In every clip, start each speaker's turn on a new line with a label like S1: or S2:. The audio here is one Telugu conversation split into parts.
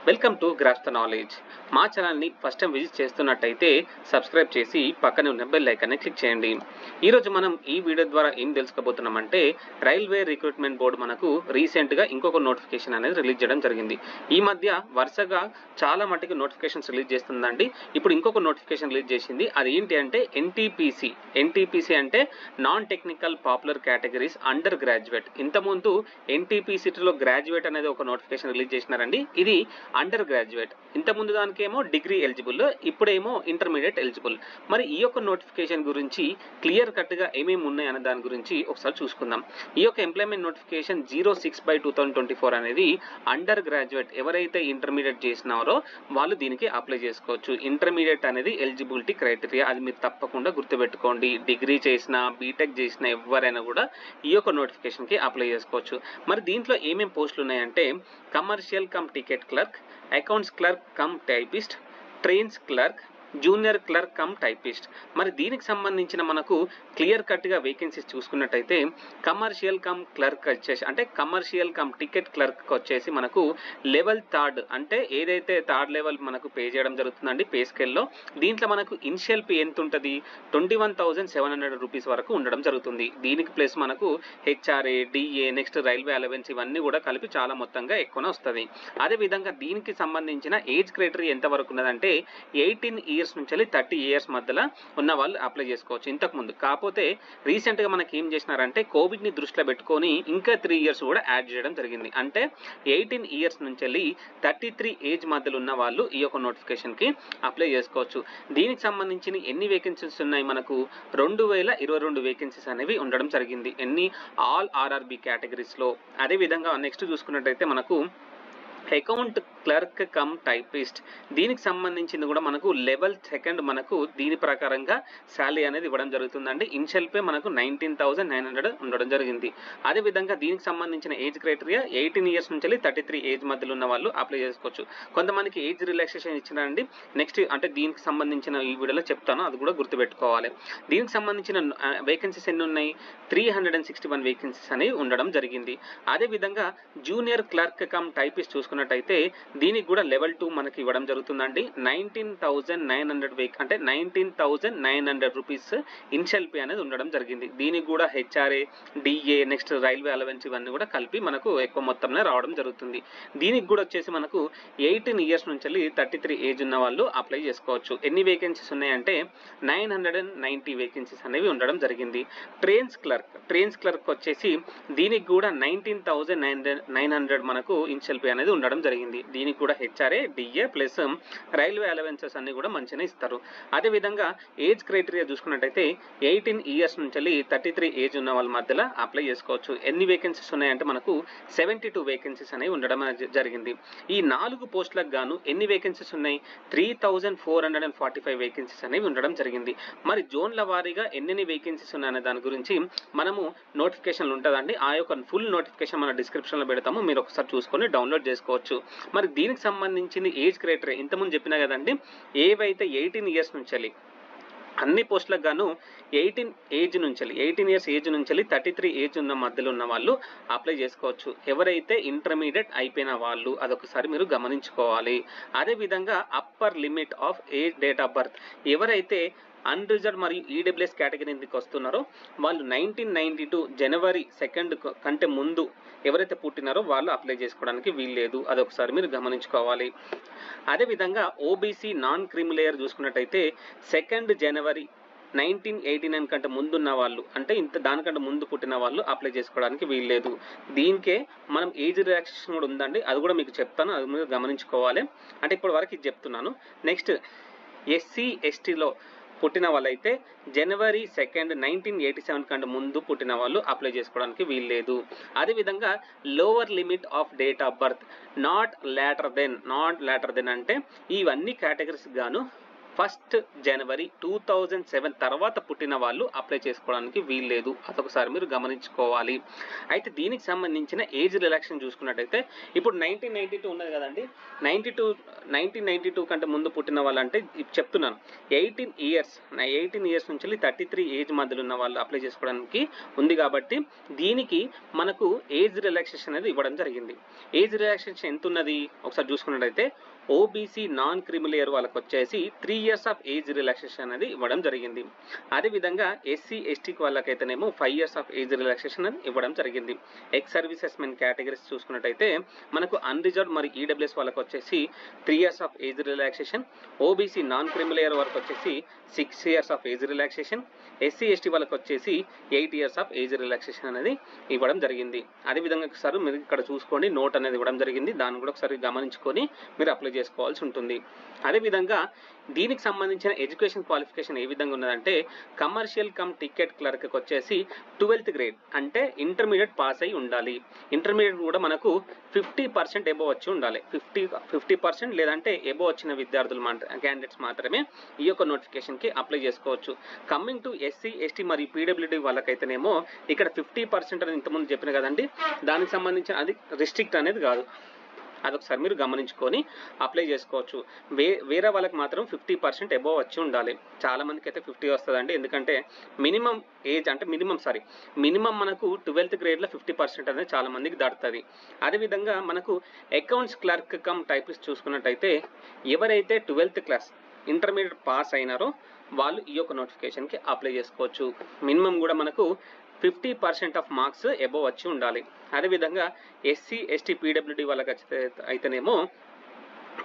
S1: Welcome to grasp the knowledge. మా ఛానల్ని ఫస్ట్ టైం విజిట్ చేస్తున్నట్టయితే సబ్స్క్రైబ్ చేసి పక్కనే ఉన్న బెల్ ఐకాన్ని క్లిక్ చేయండి. ఈరోజు మనం ఈ వీడియో ద్వారా ఏం తెలుసుకోబోతున్నామంటే రైల్వే రిక్రూట్మెంట్ బోర్డు మనకు రీసెంట్గా ఇంకొక నోటిఫికేషన్ అనేది రిలీజ్ చేయడం జరిగింది. ఈ మధ్య వరుసగా చాలా మటుకు నోటిఫికేషన్స్ రిలీజ్ చేస్తుందండి. ఇప్పుడు ఇంకొక నోటిఫికేషన్ రిలీజ్ చేసింది. అది ఏంటి అంటే ఎన్టీపీసీ అంటే non technical popular categories under graduate. ఇంతకుముందు ఎన్టీపీసీలో గ్రాడ్యుయేట్ అనేది ఒక నోటిఫికేషన్ రిలీజ్ చేసినారండి. ఇది అండర్ గ్రాడ్యుయేట్. ఇంతకుముందు దానికేమో డిగ్రీ ఎలిజిబుల్, ఇప్పుడేమో ఇంటర్మీడియట్ ఎలిజిబుల్. మరి ఈ యొక్క నోటిఫికేషన్ గురించి క్లియర్ కట్గా ఏమేమి ఉన్నాయి అనే దాని గురించి ఒకసారి చూసుకుందాం. ఈ యొక్క ఎంప్లాయ్మెంట్ నోటిఫికేషన్ 06/2024 అనేది అండర్ గ్రాడ్యుయేట్ ఎవరైతే ఇంటర్మీడియట్ చేసినారో వాళ్ళు దీనికి అప్లై చేసుకోవచ్చు. ఇంటర్మీడియట్ అనేది ఎలిజిబిలిటీ క్రైటీరియా, అది మీరు తప్పకుండా గుర్తుపెట్టుకోండి. డిగ్రీ చేసినా బీటెక్ చేసినా ఎవరైనా కూడా ఈ యొక్క నోటిఫికేషన్కి అప్లై చేసుకోవచ్చు. మరి దీంట్లో ఏమేమి పోస్టులు ఉన్నాయంటే commercial come ticket clerk, accounts clerk cum typist, trains clerk, junior clerk cum typist. మరి దీనికి సంబంధించిన మనకు క్లియర్ కట్గా వేకెన్సీస్ చూసుకున్నట్టయితే కమర్షియల్ కమ్ క్లర్క్ వచ్చేసి అంటే కమర్షియల్ కమ్ టికెట్ క్లర్క్ వచ్చేసి మనకు లెవెల్ థర్డ్ అంటే ఏదైతే థర్డ్ లెవెల్ మనకు పే చేయడం జరుగుతుందండి పే స్కేల్లో. దీంట్లో మనకు ఇనిషియల్ పే ఎంత ఉంటుంది, 21,700 రూపీస్ వరకు ఉండడం జరుగుతుంది. దీనికి ప్లస్ మనకు HRA, DA, next railway allowance ఇవన్నీ కూడా కలిపి చాలా మొత్తంగా ఎక్కువనే వస్తుంది. అదేవిధంగా దీనికి సంబంధించిన ఏజ్ క్రైటీరియా ఎంత వరకు ఉన్నదంటే 18 ఇయర్స్ నుంచి 30 ఇయర్స్ మధ్యలో ఉన్న వాళ్ళు అప్లై చేసుకోవచ్చు. ఇంతకుముందు కాకపోతే రీసెంట్గా మనకి ఏం చేసినారంటే కోవిడ్ని దృష్టిలో పెట్టుకొని ఇంకా 3 ఇయర్స్ కూడా యాడ్ చేయడం జరిగింది. అంటే 18 ఇయర్స్ నుంచి 33 ఏజ్ మధ్యలో ఉన్న వాళ్ళు ఈ యొక్క నోటిఫికేషన్కి అప్లై చేసుకోవచ్చు. దీనికి సంబంధించిన ఎన్ని వేకెన్సీస్ ఉన్నాయి, మనకు 2022 వేకెన్సీస్ అనేవి ఉండడం జరిగింది. ఎన్ని ఆల్ ఆర్ఆర్బి కేటగిరీస్లో. అదేవిధంగా నెక్స్ట్ చూసుకున్నట్టయితే మనకు అకౌంట్ క్లర్క్ కమ్ టైపిస్ట్, దీనికి సంబంధించింది కూడా మనకు లెవెల్ సెకండ్ మనకు దీని ప్రకారంగా శాలరీ అనేది ఇవ్వడం జరుగుతుందండి. ఇనిషియల్ పే మనకు 19,900 ఉండడం జరిగింది. అదేవిధంగా దీనికి సంబంధించిన ఏజ్ క్రైటీరియా 18 ఇయర్స్ నుంచి 33 ఏజ్ మధ్యలో ఉన్న వాళ్ళు అప్లై చేసుకోవచ్చు. కొంతమందికి ఏజ్ రిలాక్సేషన్ ఇచ్చినారండి. నెక్స్ట్ అంటే దీనికి సంబంధించిన ఈ వీడియోలో చెప్తాను, అది కూడా గుర్తుపెట్టుకోవాలి. దీనికి సంబంధించిన వేకెన్సీస్ ఎన్ని ఉన్నాయి, 361 వేకెన్సీస్ అనేవి ఉండడం జరిగింది. అదేవిధంగా జూనియర్ క్లర్క్ కమ్ టైపిస్ట్ చూసుకున్నట్టయితే దీనికి కూడా లెవెల్ 2 మనకి ఇవ్వడం జరుగుతుందండి. 19,900 అంటే 19,900 రూపీస్ ఇనిషియల్ పే అనేది ఉండడం జరిగింది. దీనికి కూడా HRA, DA, next railway allowance ఇవన్నీ కూడా కలిపి మనకు ఎక్కువ మొత్తంలో రావడం జరుగుతుంది. దీనికి కూడా వచ్చేసి మనకు 18 ఇయర్స్ నుంచి 33 ఏజ్ ఉన్న వాళ్ళు అప్లై చేసుకోవచ్చు. ఎన్ని వేకెన్సీస్ ఉన్నాయంటే 990 వేకెన్సీస్ అనేవి ఉండడం జరిగింది. ట్రైన్స్ క్లర్క్ వచ్చేసి దీనికి కూడా 19,900 మనకు ఇనిషియల్ పే అనేది ఉండడం జరిగింది. దీనికి కూడా HRA, DA plus railway allowances అన్ని కూడా మంచిగా ఇస్తారు. అదేవిధంగా ఏజ్ క్రైటీరియా చూసుకున్నట్టయితే 18 ఇయర్స్ నుంచి 33 ఏజ్ ఉన్న వాళ్ళ మధ్యలో అప్లై చేసుకోవచ్చు. ఎన్ని వేకెన్సీస్ ఉన్నాయంటే మనకు 72 వేకెన్సీస్ అనేవి ఉండడం జరిగింది. ఈ 4 పోస్టులకు గాను ఎన్ని వేకెన్సీస్ ఉన్నాయి, 3,445 వేకెన్సీస్ అనేవి ఉండడం జరిగింది. మరి జోన్ల వారీగా ఎన్ని వేకెన్సీస్ ఉన్నాయనే దాని గురించి మనము నోటిఫికేషన్లు ఉంటుందండి. ఆ యొక్క ఫుల్ నోటిఫికేషన్ మన డిస్క్రిప్షన్లో పెడతాము, మీరు ఒకసారి చూసుకొని డౌన్లోడ్ చేసుకోవచ్చు. మరి దీనికి సంబంధించిన ఏజ్ క్రైటీరియా ఇంతకుముందు చెప్పినా కదండి, ఏవైతే 18 ఇయర్స్ నుంచి అన్ని పోస్టులకు గాను 18 ఇయర్స్ ఏజ్ నుంచి 33 ఏజ్ ఉన్న మధ్యలో ఉన్న వాళ్ళు అప్లై చేసుకోవచ్చు. ఎవరైతే ఇంటర్మీడియట్ అయిపోయిన వాళ్ళు, అదొకసారి మీరు గమనించుకోవాలి. అదేవిధంగా upper limit of age date of birth, ఎవరైతే అన్రిజర్వ్డ్ మరియు ఈడబ్ల్యూఎస్ కేటగిరీ కిందకి వస్తున్నారో వాళ్ళు 1992 జనవరి 2 కంటే ముందు ఎవరైతే పుట్టినారో వాళ్ళు అప్లై చేసుకోవడానికి వీల్లేదు, అదొకసారి మీరు గమనించుకోవాలి. అదేవిధంగా ఓబీసీ నాన్ క్రిమిలేయర్ చూసుకున్నట్టయితే 2 జనవరి 1989 కంటే ముందున్న వాళ్ళు, అంటే దానికంటే ముందు పుట్టిన వాళ్ళు అప్లై చేసుకోవడానికి వీల్లేదు. దీనికే మనం ఏజ్ రిలాక్సేషన్ కూడా ఉందండి, అది కూడా మీకు చెప్తాను, అది మీరు గమనించుకోవాలి. అంటే ఇప్పటి వరకు ఇది చెప్తున్నాను. నెక్స్ట్ ఎస్సీ ఎస్టీలో పుట్టిన వాళ్ళైతే జనవరి 2 1987 కంటే ముందు పుట్టిన వాళ్ళు అప్లై చేసుకోవడానికి వీల్లేదు. అదేవిధంగా lower limit of date of birth not later than అంటే ఇవన్నీ కేటగిరీస్ గాను 1 జనవరి 2007 తర్వాత పుట్టిన వాళ్ళు అప్లై చేసుకోవడానికి వీల్లేదు. అదొకసారి మీరు గమనించుకోవాలి. అయితే దీనికి సంబంధించిన ఏజ్ రిలాక్సేషన్ చూసుకున్నట్టయితే ఇప్పుడు 1992 ఉన్నది కదండి, 1992 కంటే ముందు పుట్టిన వాళ్ళు అంటే చెప్తున్నాను 18 ఇయర్స్ నుంచి 33 ఏజ్ మధ్యలో ఉన్న వాళ్ళు అప్లై చేసుకోవడానికి ఉంది. కాబట్టి దీనికి మనకు ఏజ్ రిలాక్సేషన్ అనేది ఇవ్వడం జరిగింది. ఏజ్ రిలాక్సేషన్ ఎంత ఉన్నది ఒకసారి చూసుకున్నట్టయితే ఓబీసీ నాన్ క్రిమిలేయర్ వాళ్ళకి వచ్చేసి 3 years ఆఫ్ ఏజ్ రిలాక్సేషన్ అనేది ఇవ్వడం జరిగింది. అదేవిధంగా ఎస్సీ ఎస్టీకి వాళ్ళకైతేనేమో 5 years ఆఫ్ ఏజ్ రిలాక్సేషన్ అనేది ఇవ్వడం జరిగింది. ఎక్స్ సర్వీసెస్ మెన్ కేటగిరీస్ చూసుకున్నట్టయితే మనకు అన్రిజర్వ్డ్ మరియు ఈడబ్ల్యూఎస్ వాళ్ళకి వచ్చేసి 3 years of age relaxation, OBC non creamy layer వాళ్ళకి వచ్చేసి 6 years of age relaxation, SC ST వాళ్ళకి వచ్చేసి 8 years ఆఫ్ ఏజ్ రిలాక్సేషన్ అనేది ఇవ్వడం జరిగింది. అదేవిధంగా ఒకసారి మీరు ఇక్కడ చూసుకోండి, నోట్ అనేది ఇవ్వడం జరిగింది, దాన్ని కూడా ఒకసారి గమనించుకొని మీరు అప్లై చేసుకోవాల్సి ఉంటుంది. అదేవిధంగా దీనికి సంబంధించిన ఎడ్యుకేషన్ క్వాలిఫికేషన్ ఏ విధంగా ఉన్నదంటే కమర్షియల్ కమ్ టికెట్ క్లర్క్కి వచ్చేసి 12th grade అంటే ఇంటర్మీడియట్ పాస్ అయి ఉండాలి. ఇంటర్మీడియట్ కూడా మనకు 50% ఎబో వచ్చి ఉండాలి. 50% లేదంటే ఎబో వచ్చిన విద్యార్థులు క్యాండిడేట్స్ మాత్రమే ఈ యొక్క నోటిఫికేషన్కి అప్లై చేసుకోవచ్చు. కమింగ్ టు ఎస్సీ ఎస్టీ మరియు పీడబ్ల్యూడీ వాళ్ళకైతేనేమో ఇక్కడ 50% అని ఇంతకుముందు చెప్పిన కదండి, దానికి సంబంధించిన అది రిస్ట్రిక్ట్ అనేది కాదు. అదొకసారి మీరు గమనించుకొని అప్లై చేసుకోవచ్చు. వేరే వాళ్ళకి మాత్రం 50% అబోవ్ వచ్చి ఉండాలి. చాలా మందికి అయితే 50 వస్తుందండి, ఎందుకంటే మినిమం ఏజ్ అంటే మినిమం మనకు 12th gradeలో 50% అనేది చాలా మందికి దాటుతుంది. అదేవిధంగా మనకు అకౌంట్స్ క్లర్క్ కమ్ టైపిస్ట్ చూసుకున్నట్టయితే ఎవరైతే 12th class ఇంటర్మీడియట్ పాస్ అయినారో వాళ్ళు ఈ యొక్క నోటిఫికేషన్కి అప్లై చేసుకోవచ్చు. మినిమం కూడా మనకు 50% ఆఫ్ మార్క్స్ అబోవ్ వచ్చి ఉండాలి. అదేవిధంగా ఎస్సీ ఎస్టీ పీడబ్ల్యూడీ వాళ్ళకి అయితేనేమో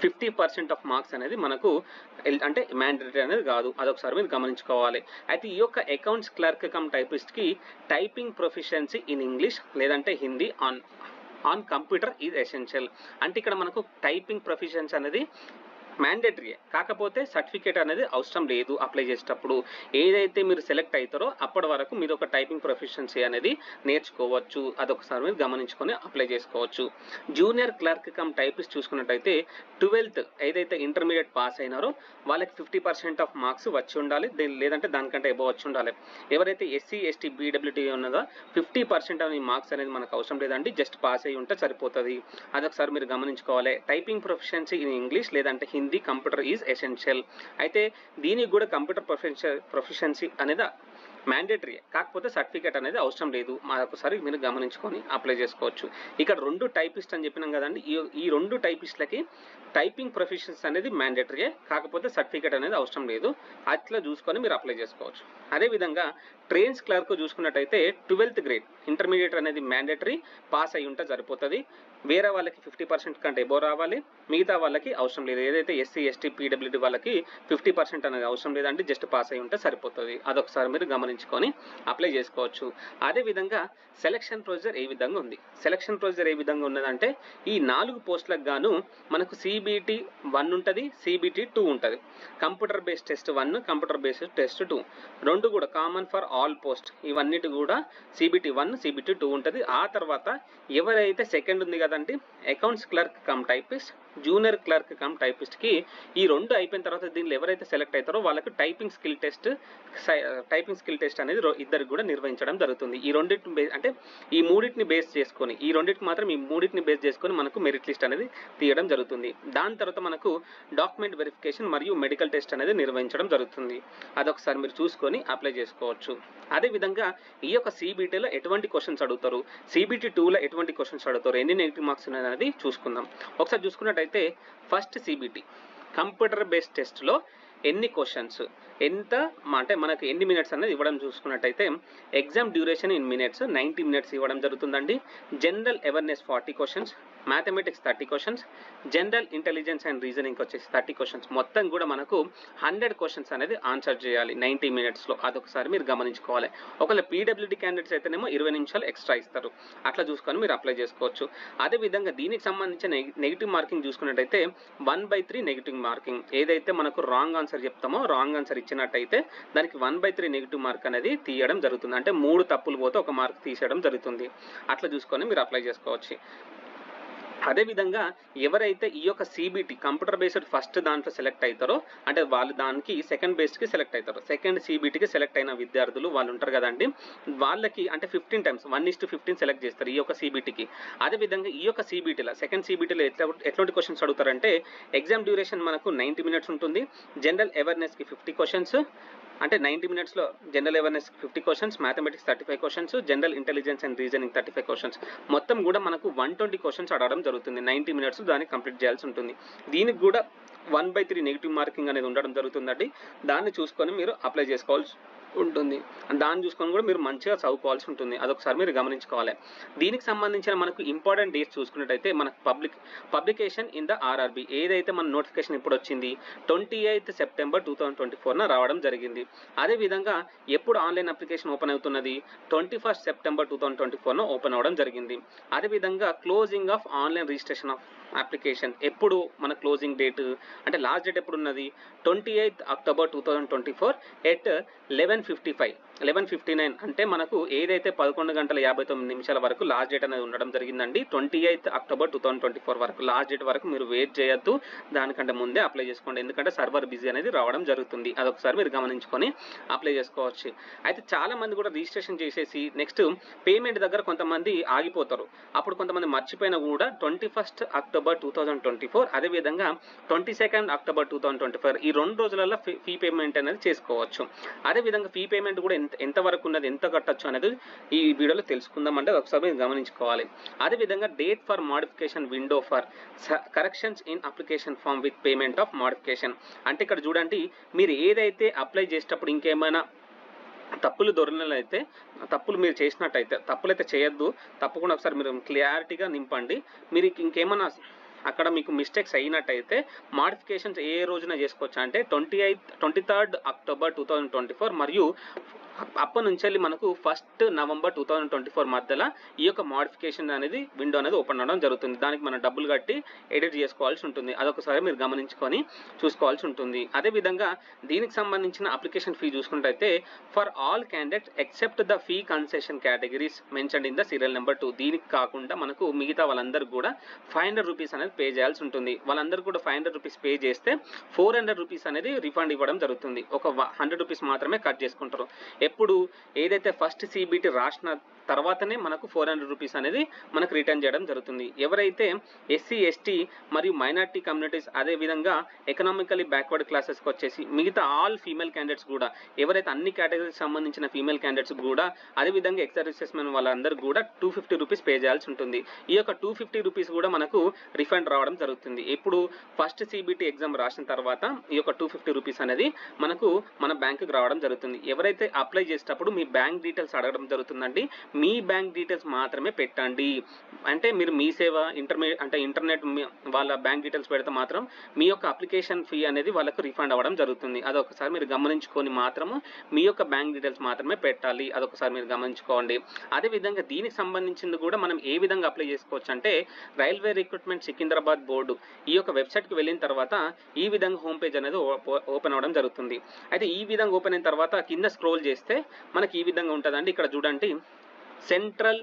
S1: 50% ఆఫ్ మార్క్స్ అనేది మనకు అంటే మ్యాండేటరీ అనేది కాదు. అదొకసారి మీరు గమనించుకోవాలి. అయితే ఈ యొక్క అకౌంట్స్ క్లర్క్ కమ్ టైపిస్ట్కి టైపింగ్ ప్రొఫిషియన్సీ ఇన్ ఇంగ్లీష్ లేదంటే Hindi on computer is essential. అంటే ఇక్కడ మనకు టైపింగ్ ప్రొఫిషియన్సీ అనేది మ్యాండేటరీ, కాకపోతే సర్టిఫికేట్ అనేది అవసరం లేదు. అప్లై చేసేటప్పుడు ఏదైతే మీరు సెలెక్ట్ అవుతారో అప్పటి వరకు మీరు ఒక టైపింగ్ ప్రొఫిషియన్సీ అనేది నేర్చుకోవచ్చు. అదొకసారి మీరు గమనించుకొని అప్లై చేసుకోవచ్చు. జూనియర్ క్లర్క్ కమ్ టైపిస్ట్ చూసుకున్నట్టయితే 12th ఏదైతే ఇంటర్మీడియట్ పాస్ అయినారో వాళ్ళకి 50% ఆఫ్ మార్క్స్ వచ్చి ఉండాలి, లేదంటే దానికంటే ఎబో వచ్చి ఉండాలి. ఎవరైతే ఎస్సీ ఎస్టీ బీడబ్ల్యూటీ ఉన్నదో 50% అనే మార్క్స్ అనేది మనకు అవసరం లేదండి, జస్ట్ పాస్ అయ్యి ఉంటే సరిపోతుంది. అదొకసారి మీరు గమనించుకోవాలి. టైపింగ్ ప్రొఫిషియన్సీ ఇన్ ఇంగ్లీష్ లేదంటే హిందీ కంప్యూటర్ ఈజ్ ఎసెన్షియల్. అయితే దీనికి కూడా కంప్యూటర్ ప్రొఫిషియన్సీ అనేది మ్యాండేటరీ, కాకపోతే సర్టిఫికేట్ అనేది అవసరం లేదు. మరొకసారి మీరు గమనించుకొని అప్లై చేసుకోవచ్చు. ఇక్కడ 2 టైపిస్ట్ అని చెప్పినాం కదండి, ఈ 2 టైపిస్ట్లకి టైపింగ్ ప్రొఫిషియన్సీ అనేది మ్యాండేటరీ, కాకపోతే సర్టిఫికేట్ అనేది అవసరం లేదు. అట్లా చూసుకొని మీరు అప్లై చేసుకోవచ్చు. అదేవిధంగా ట్రైన్స్ క్లర్క్ చూసుకున్నట్టయితే 12th grade ఇంటర్మీడియట్ అనేది మ్యాండేటరీ, పాస్ అయి ఉంటే సరిపోతుంది. వేరే వాళ్ళకి 50% కంటే ఎబో రావాలి, మిగతా వాళ్ళకి అవసరం లేదు. ఏదైతే ఎస్సీ ఎస్టీ పీడబ్ల్యూడీ వాళ్ళకి 50% అనేది అవసరం లేదండి, జస్ట్ పాస్ అయి ఉంటే సరిపోతుంది. అదొకసారి మీరు గమనించుకొని అప్లై చేసుకోవచ్చు. అదేవిధంగా సెలక్షన్ ప్రొసీజర్ ఏ విధంగా ఉంది? సెలక్షన్ ప్రొసీజర్ ఏ విధంగా ఉన్నదంటే ఈ 4 పోస్టులకు గాను మనకు CBT 1 ఉంటుంది, CBT 2 ఉంటుంది. Computer based test 1, computer based test 2 రెండు కూడా కామన్ ఫర్ ఆల్ పోస్ట్. ఇవన్నిటి కూడా CBT 1, CBT 2 ఉంటుంది. ఆ తర్వాత ఎవరైతే సెకండ్ ఉంది కదండి accounts clerk cum typist, junior clerk cum టైపిస్ట్కి ఈ 2 అయిపోయిన తర్వాత దీనిలో ఎవరైతే సెలెక్ట్ అవుతారో వాళ్ళకి టైపింగ్ స్కిల్ టెస్ట్ అనేది ఇద్దరికి కూడా నిర్వహించడం జరుగుతుంది. ఈ రెండింటిని అంటే ఈ మూడింటిని బేస్ చేసుకొని మనకు మెరిట్ లిస్ట్ అనేది తీయడం జరుగుతుంది. దాని తర్వాత మనకు డాక్యుమెంట్ వెరిఫికేషన్ మరియు మెడికల్ టెస్ట్ అనేది నిర్వహించడం జరుగుతుంది. అదొకసారి మీరు చూసుకొని అప్లై చేసుకోవచ్చు. అదేవిధంగా ఈ యొక్క CBTలో ఎటువంటి క్వశ్చన్స్ అడుగుతారు, CBT 2లో ఎటువంటి క్వశ్చన్స్ అడుగుతారు, ఎన్ని నెగిటివ్ మార్క్స్ అనేది చూసుకుందాం. ఒకసారి చూసుకున్నట్టయితే ఫస్ట్ CBT కంప్యూటర్ బేస్డ్ టెస్ట్లో ఎన్ని క్వశ్చన్స్ ఎంత అంటే మనకు ఎన్ని మినిట్స్ అనేది ఇవ్వడం చూసుకున్నట్టయితే exam duration in minutes 90 minutes ఇవ్వడం జరుగుతుందండి. General awareness 40 questions, mathematics 30 questions, general intelligence and reasoning వచ్చేసి 30 questions. మొత్తం కూడా మనకు 100 questions అనేది ఆన్సర్ చేయాలి 90 minutesలో. అదొకసారి మీరు గమనించుకోవాలి. ఒకవేళ పీడబ్ల్యూడీ క్యాండిడేట్స్ అయితేనేమో 20 నిమిషాలు ఎక్స్ట్రా ఇస్తారు. అట్లా చూసుకొని మీరు అప్లై చేసుకోవచ్చు. అదేవిధంగా దీనికి సంబంధించిన నెగిటివ్ మార్కింగ్ చూసుకున్నట్టయితే 1/3 నెగిటివ్ మార్కింగ్. ఏదైతే మనకు రాంగ్ ఆన్సర్ చెప్తామో రాంగ్ ఆన్సర్ ఇచ్చినట్టయితే దానికి 1/3 నెగిటివ్ మార్క్ అనేది తీయడం జరుగుతుంది. అంటే 3 తప్పులు పోతే 1 మార్క్ తీసేయడం జరుగుతుంది. అట్లా చూసుకొని మీరు అప్లై చేసుకోవచ్చు. అదేవిధంగా ఎవరైతే ఈ యొక్క సిబిటి కంప్యూటర్ బేస్డ్ ఫస్ట్ దాంట్లో సెలెక్ట్ అవుతారో అంటే వాళ్ళు దానికి సెకండ్ బేస్డ్కి సెలెక్ట్ అవుతారు, సెకండ్ సిబిటికి సెలెక్ట్ అయిన విద్యార్థులు వాళ్ళు ఉంటారు కదండి, వాళ్ళకి అంటే 15 times 1:15 సెలెక్ట్ చేస్తారు ఈ యొక్క సిబిటికి. అదేవిధంగా ఈ యొక్క సిబిటీలో సెకండ్ సిబిటీలో ఎట్లాంటి క్వశ్చన్స్ అడుగుతారంటే ఎగ్జామ్ డ్యూరేషన్ మనకు 90 minutes ఉంటుంది, జనరల్ అవేర్నెస్కి 50 questions, అంటే 90 minutesలో general awareness 50 questions, mathematics 35 questions, general intelligence and reasoning 35 questions, మొత్తం కూడా మనకు 120 questions అడగడం జరుగుతుంది. 90 minutes దాన్ని కంప్లీట్ చేయాల్సి ఉంటుంది. దీనికి కూడా 1/3 నెగిటివ్ మార్కింగ్ అనేది ఉండడం జరుగుతుందండి. దాన్ని చూసుకొని మీరు అప్లై చేసుకోవాల్సి ఉంటుంది. దాన్ని చూసుకొని కూడా మీరు మంచిగా చదువుకోవాల్సి ఉంటుంది. అదొకసారి మీరు గమనించుకోవాలి. దీనికి సంబంధించిన మనకు ఇంపార్టెంట్ డేట్స్ చూసుకున్నట్టయితే మనకు పబ్లికేషన్ ఇన్ ద ఆర్ఆర్బి ఏదైతే మన నోటిఫికేషన్ ఇప్పుడు వచ్చింది 28th September 2024 రావడం జరిగింది. అదేవిధంగా ఎప్పుడు ఆన్లైన్ అప్లికేషన్ ఓపెన్ అవుతున్నది 21st September 2024 ఓపెన్ అవ్వడం జరిగింది. అదేవిధంగా closing of online registration of application ఎప్పుడు మన క్లోజింగ్ డేట్ అంటే లాస్ట్ డేట్ ఎప్పుడు ఉన్నది 28th October 2024 at 11:59 అంటే మనకు ఏదైతే 11:59 వరకు లాస్ట్ డేట్ అనేది ఉండడం జరిగిందండి. 28th October 2024 వరకు లాస్ట్ డేట్ వరకు మీరు వెయిట్ చేయొద్దు, దానికంటే ముందే అప్లై చేసుకోండి, ఎందుకంటే సర్వర్ బిజీ అనేది రావడం జరుగుతుంది. అదొకసారి మీరు గమనించుకొని అప్లై చేసుకోవచ్చు. అయితే చాలా మంది కూడా రిజిస్ట్రేషన్ చేసేసి నెక్స్ట్ పేమెంట్ దగ్గర కొంతమంది ఆగిపోతారు. అప్పుడు కొంతమంది మర్చిపోయినా కూడా 21st October 2024 అదేవిధంగా 22nd October 2024 ఈ 2 రోజులలో ఫీ పేమెంట్ అనేది చేసుకోవచ్చు. అదేవిధంగా ఫీ పేమెంట్ కూడా ఎంత వరకు ఉన్నది, ఎంత కట్టచ్చు అనేది ఈ వీడియోలో తెలుసుకుందాం. అంటే ఒకసారి మీరు గమనించుకోవాలి. అదేవిధంగా date for modification window for corrections in application form with payment of modification అంటే ఇక్కడ చూడండి, మీరు ఏదైతే అప్లై చేసేటప్పుడు ఇంకేమైనా తప్పులు దొరికినట్లయితే తప్పులు మీరు చేసినట్టయితే తప్పులైతే చేయొద్దు, తప్పకుండా ఒకసారి మీరు క్లారిటీగా నింపండి. మీరు ఇంకేమైనా అక్కడ మీకు మిస్టేక్స్ అయినట్టయితే మోడిఫికేషన్స్ ఏ రోజున చేసుకోవచ్చు అంటే 23rd October 2024 మరియు అప్పటి నుంచి వెళ్ళి మనకు 1st November 2024 మధ్యలో ఈ యొక్క మోడిఫికేషన్ అనేది విండో అనేది ఓపెన్ అవ్వడం జరుగుతుంది. దానికి మనం డబ్బులు కట్టి ఎడిట్ చేసుకోవాల్సి ఉంటుంది. అదొకసారి మీరు గమనించుకొని చూసుకోవాల్సి ఉంటుంది. అదేవిధంగా దీనికి సంబంధించిన అప్లికేషన్ ఫీ చూసుకున్నట్టయితే for all candidates except the fee concession categories mentioned in the serial number 2 దీనికి కాకుండా మనకు మిగతా వాళ్ళందరూ కూడా 500 రూపీస్ అనేది పే చేయాల్సి ఉంటుంది. వాళ్ళందరూ కూడా 500 రూపీస్ పే చేస్తే 400 రూపీస్ అనేది రిఫండ్ ఇవ్వడం జరుగుతుంది. ఒక 100 రూపీస్ మాత్రమే కట్ చేసుకుంటారు. ఎప్పుడు ఏదైతే ఫస్ట్ సిబిటి రాసిన తర్వాతనే మనకు 400 రూపీస్ అనేది మనకు రిటర్న్ చేయడం జరుగుతుంది. ఎవరైతే ఎస్సీ ఎస్టీ మరియు మైనార్టీ కమ్యూనిటీస్ అదేవిధంగా ఎకనామికలీ బ్యాక్వర్డ్ క్లాసెస్కి వచ్చేసి మిగతా ఆల్ ఫీమేల్ క్యాండిడేట్స్ కూడా ఎవరైతే అన్ని కేటగిరీకి సంబంధించిన ఫీమేల్ క్యాండిడేట్స్ కూడా అదేవిధంగా ఎక్స్ సర్వీసెస్ మెన్ వాళ్ళందరూ కూడా 250 రూపీస్ పే చేయాల్సి ఉంటుంది. ఈ యొక్క 250 రూపీస్ కూడా మనకు రిఫండ్ రావడం జరుగుతుంది. ఇప్పుడు ఫస్ట్ సిబిటి ఎగ్జామ్ రాసిన తర్వాత ఈ యొక్క 250 రూపీస్ అనేది మనకు మన బ్యాంకుకి రావడం జరుగుతుంది. ఎవరైతే అప్లై చేసేటప్పుడు మీ బ్యాంక్ డీటెయిల్స్ అడగడం జరుగుతుందండి. మీ బ్యాంక్ డీటెయిల్స్ మాత్రమే పెట్టండి. అంటే మీరు మీ సేవ ఇంటర్నెట్ వాళ్ళ బ్యాంక్ డీటెయిల్స్ పెడితే మాత్రం మీ యొక్క అప్లికేషన్ ఫీ అనేది వాళ్ళకు రిఫండ్ అవ్వడం జరుగుతుంది. అదొకసారి మీరు గమనించుకొని మాత్రము మీ యొక్క బ్యాంక్ డీటెయిల్స్ మాత్రమే పెట్టాలి. అదొకసారి మీరు గమనించుకోండి. అదేవిధంగా దీనికి సంబంధించింది కూడా మనం ఏ విధంగా అప్లై చేసుకోవచ్చు అంటే రైల్వే రిక్రూట్మెంట్ సికింద్రాబాద్ బోర్డు ఈ యొక్క వెబ్సైట్కి వెళ్ళిన తర్వాత ఈ విధంగా హోమ్ పేజ్ అనేది ఓపెన్ అవ్వడం జరుగుతుంది. అయితే ఈ విధంగా ఓపెన్ అయిన తర్వాత కింద స్క్రోల్ చేస్తే మనకి ఈ విధంగా ఉంటుందండి. ఇక్కడ చూడండి, central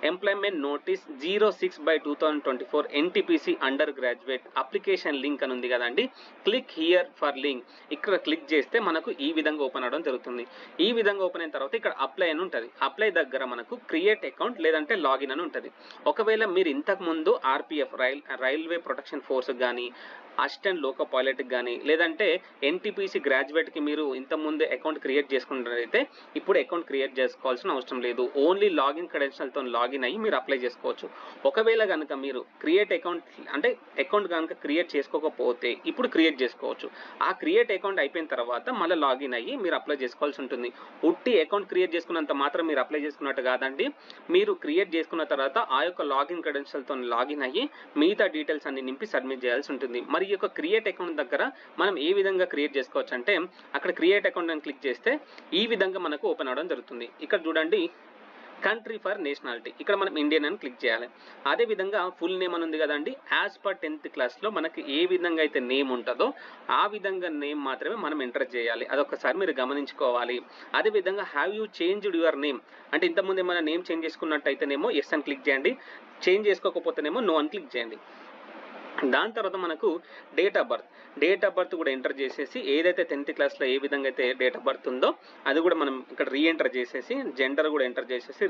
S1: employment notice 06/2024 NTPC under graduate application link అని ఉంది కదండి. క్లిక్ హియర్ ఫర్ లింక్ ఇక్కడ క్లిక్ చేస్తే మనకు ఈ విధంగా ఓపెన్ అవ్వడం జరుగుతుంది. ఈ విధంగా ఓపెన్ అయిన తర్వాత ఇక్కడ అప్లై అని ఉంటుంది. అప్లై దగ్గర మనకు క్రియేట్ అకౌంట్ లేదంటే లాగిన్ అని ఉంటుంది. ఒకవేళ మీరు ఇంతకు ముందు ఆర్పిఎఫ్ రైల్వే ప్రొటెక్షన్ ఫోర్స్ కానీ అసిస్టెంట్ లోకో పైలట్కి కానీ లేదంటే ఎన్టీపీసీ గ్రాడ్యుయేట్కి మీరు ఇంతకుముందే అకౌంట్ క్రియేట్ చేసుకున్నట్లయితే ఇప్పుడు అకౌంట్ క్రియేట్ చేసుకోవాల్సిన అవసరం లేదు. ఓన్లీ లాగిన్ క్రెడెన్షియల్తో లాగిన్ అయ్యి మీరు అప్లై చేసుకోవచ్చు. ఒకవేళ కనుక మీరు క్రియేట్ అకౌంట్ కనుక క్రియేట్ చేసుకోకపోతే ఇప్పుడు క్రియేట్ చేసుకోవచ్చు. ఆ క్రియేట్ అకౌంట్ అయిపోయిన తర్వాత మళ్ళీ లాగిన్ అయ్యి మీరు అప్లై చేసుకోవాల్సి ఉంటుంది. ఉట్టి అకౌంట్ క్రియేట్ చేసుకున్నంత మాత్రం మీరు అప్లై చేసుకున్నట్టు కాదండి. మీరు క్రియేట్ చేసుకున్న తర్వాత ఆ యొక్క లాగిన్ క్రెడెన్షియల్తో లాగిన్ అయ్యి మిగతా డీటెయిల్స్ అన్ని నింపి సబ్మిట్ చేయాల్సి ఉంటుంది. మరి ఈ యొక్క క్రియేట్ అకౌంట్ దగ్గర మనం ఏ విధంగా క్రియేట్ చేసుకోవచ్చు అంటే అక్కడ క్రియేట్ అకౌంట్ అని క్లిక్ చేస్తే ఈ విధంగా మనకు ఓపెన్ అవ్వడం జరుగుతుంది. ఇక్కడ చూడండి, కంట్రీ ఫర్ నేషనాలిటీ ఇక్కడ మనం ఇండియన్ అని క్లిక్ చేయాలి. అదేవిధంగా ఫుల్ నేమ్ అని ఉంది కదండి. యాజ్ పర్ 10th క్లాస్లో మనకి ఏ విధంగా అయితే నేమ్ ఉంటుందో ఆ విధంగా నేమ్ మాత్రమే మనం ఎంటర్ చేయాలి. అదొకసారి మీరు గమనించుకోవాలి. అదేవిధంగా have you changed your name అంటే ఇంతకుముందు ఏమైనా నేమ్ చేంజ్ చేసుకున్నట్టయితేనేమో ఎస్ అని క్లిక్ చేయండి. చేంజ్ చేసుకోకపోతేనేమో నో అని క్లిక్ చేయండి. దాని తర్వాత మనకు డేట్ ఆఫ్ బర్త్ కూడా ఎంటర్ చేసేసి ఏదైతే 10th క్లాస్లో ఏ విధంగా అయితే డేట్ ఆఫ్ బర్త్ ఉందో అది కూడా మనం ఇక్కడ రీఎంటర్ చేసేసి జెండర్ కూడా ఎంటర్ చేసేసి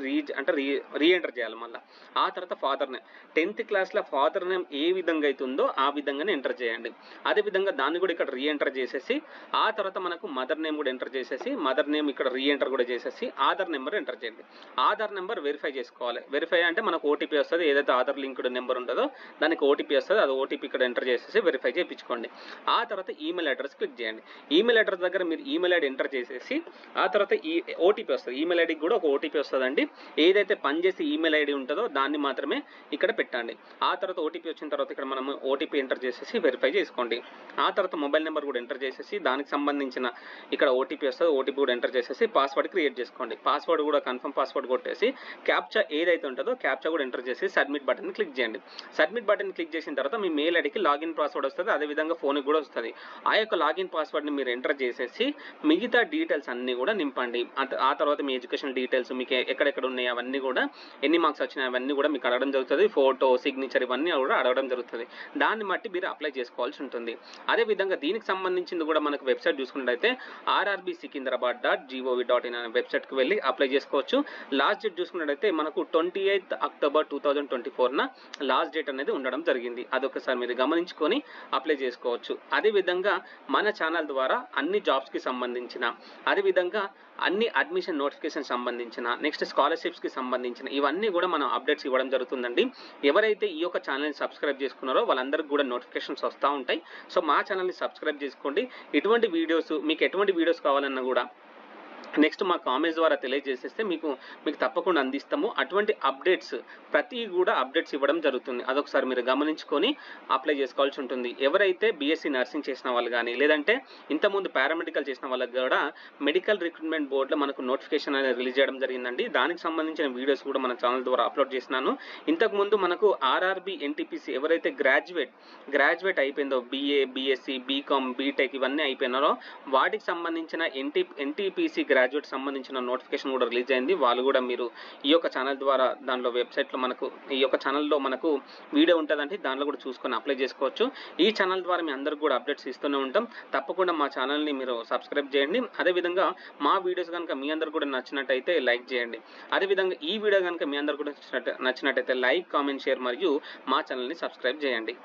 S1: రీఎంటర్ చేయాలి. మళ్ళీ ఆ తర్వాత ఫాదర్ నేమ్ 10th క్లాస్లో ఫాదర్ నేమ్ ఏ విధంగా అయితే ఉందో ఆ విధంగానే ఎంటర్ చేయండి. అదేవిధంగా దాన్ని కూడా ఇక్కడ రీఎంటర్ చేసేసి ఆ తర్వాత మనకు మదర్ నేమ్ కూడా ఎంటర్ చేసేసి మదర్ నేమ్ ఇక్కడ రీఎంటర్ కూడా చేసేసి ఆధార్ నెంబర్ ఎంటర్ చేయండి. ఆధార్ నెంబర్ వెరిఫై చేసుకోవాలి. వెరిఫై అంటే మనకు ఓటీపీ వస్తుంది. ఏదైతే ఆధార్ లింక్డ్ నెంబర్ ఉంటుందో దానికి ఓటీపీ వస్తుంది. అది ఓటీపీ ఇక్కడ ఎంటర్ చేసేసి వెరిఫై చేయించుకోండి. ఆ తర్వాత ఈమెయిల్ అడ్రస్ క్లిక్ చేయండి. ఈమెయిల్ అడ్రస్ దగ్గర మీరు ఈమెయిల్ ఐడి ఎంటర్ చేసేసి ఆ తర్వాత ఈ ఓటీపీ వస్తుంది. ఈమెయిల్ ఐడికి కూడా ఒక ఓటీపీ వస్తుందండి. ఏదైతే పనిచేసి ఈమెయిల్ ఐడి ఉంటుందో దాన్ని మాత్రమే ఇక్కడ పెట్టండి. ఆ తర్వాత ఓటీపీ వచ్చిన తర్వాత ఇక్కడ మనం ఓటీపీ ఎంటర్ చేసేసి వెరిఫై చేసుకోండి. ఆ తర్వాత మొబైల్ నెంబర్ కూడా ఎంటర్ చేసేసి దానికి సంబంధించిన ఇక్కడ ఓటీపీ వస్తుంది. ఓటీపీ కూడా ఎంటర్ చేసేసి పాస్వర్డ్ క్రియేట్ చేసుకోండి. పాస్వర్డ్ కూడా కన్ఫర్మ్ పాస్వర్డ్ కొట్టేసి క్యాప్చా ఏదైతే ఉంటుందో క్యాప్చా కూడా ఎంటర్ చేసి సబ్మిట్ బటన్ క్లిక్ చేయండి. సబ్మిట్ బటన్ క్లిక్ చేసిన తర్వాత మీ మెయిల్ ఐడికి లాగిన్ పాస్వర్డ్ వస్తుంది. అదేవిధంగా ఫోన్కి కూడా వస్తుంది. ఆ యొక్క లాగిన్ పాస్వర్డ్ని మీరు ఎంటర్ చేసేసి మిగతా డీటెయిల్స్ అన్నీ కూడా నింపండి. ఆ తర్వాత మీ ఎడ్యుకేషన్ డీటెయిల్స్ మీకు ఎక్కడెక్కడ ఉన్నాయి అవన్నీ కూడా ఎన్ని మార్క్స్ వచ్చినాయి అవన్నీ కూడా మీకు అడగడం జరుగుతుంది. ఫోటో సిగ్నేచర్ ఇవన్నీ కూడా అడగడం జరుగుతుంది. దాన్ని బట్టి మీరు అప్లై చేసుకోవాల్సి ఉంటుంది. అదేవిధంగా దీనికి సంబంధించింది కూడా మనకు వెబ్సైట్ చూసుకున్నట్లయితే rrbsikinderabaad.gov.in అనే వెబ్సైట్కి వెళ్ళి అప్లై చేసుకోవచ్చు. లాస్ట్ డేట్ చూసుకున్నట్లయితే మనకు 28th October 2024 లాస్ట్ డేట్ అనేది ఉండడం జరిగింది. అదొకసారి మీరు గమనించుకొని అప్లై చేసుకోవచ్చు. అదేవిధంగా మన ఛానల్ ద్వారా అన్ని జాబ్స్కి సంబంధించిన అదేవిధంగా అన్ని అడ్మిషన్ నోటిఫికేషన్ సంబంధించిన నెక్స్ట్ స్కాలర్షిప్స్కి సంబంధించిన ఇవన్నీ కూడా మనం అప్డేట్స్ ఇవ్వడం జరుగుతుందండి. ఎవరైతే ఈ యొక్క ఛానల్ని సబ్స్క్రైబ్ చేసుకున్నారో వాళ్ళందరికీ కూడా నోటిఫికేషన్స్ వస్తూ ఉంటాయి. సో మా ఛానల్ని సబ్స్క్రైబ్ చేసుకోండి. ఇటువంటి వీడియోస్ మీకు ఎటువంటి వీడియోస్ కావాలన్నా కూడా నెక్స్ట్ మా కామెంట్స్ ద్వారా తెలియజేసేస్తే మీకు తప్పకుండా అందిస్తాము. అటువంటి అప్డేట్స్ ప్రతి కూడా అప్డేట్స్ ఇవ్వడం జరుగుతుంది. అదొకసారి మీరు గమనించుకొని అప్లై చేసుకోవాల్సి ఉంటుంది. ఎవరైతే బీఎస్సీ నర్సింగ్ చేసిన వాళ్ళు కానీ లేదంటే ఇంతకుముందు పారామెడికల్ చేసిన వాళ్ళకి కూడా మెడికల్ రిక్రూట్మెంట్ బోర్డులో మనకు నోటిఫికేషన్ అనేది రిలీజ్ చేయడం జరిగిందండి. దానికి సంబంధించిన వీడియోస్ కూడా మన ఛానల్ ద్వారా అప్లోడ్ చేసినాను. ఇంతకుముందు మనకు ఆర్ఆర్బీ ఎన్టీపీసీ ఎవరైతే గ్రాడ్యుయేట్ అయిపోయిందో బీఏ బీఎస్సీ బీకామ్ బీటెక్ ఇవన్నీ అయిపోయినారో వాటికి సంబంధించిన ఎన్టీపీసీ గ్రాడ్యుయేట్ సంబంధించిన నోటిఫికేషన్ కూడా రిలీజ్ అయింది. వాళ్ళు కూడా మీరు ఈ యొక్క ఛానల్ ద్వారా దానిలో వెబ్సైట్లో మనకు ఈ యొక్క ఛానల్లో మనకు వీడియో ఉంటుందండి. దానిలో కూడా చూసుకొని అప్లై చేసుకోవచ్చు. ఈ ఛానల్ ద్వారా మీ అందరికి కూడా అప్డేట్స్ ఇస్తూనే ఉంటాం. తప్పకుండా మా ఛానల్ని మీరు సబ్స్క్రైబ్ చేయండి. అదేవిధంగా మా వీడియోస్ కనుక మీ అందరికి కూడా నచ్చినట్టయితే లైక్ చేయండి. అదేవిధంగా ఈ వీడియో కనుక మీ అందరికి కూడా నచ్చినట్టయితే లైక్ కామెంట్ షేర్ మరియు మా ఛానల్ని సబ్స్క్రైబ్ చేయండి.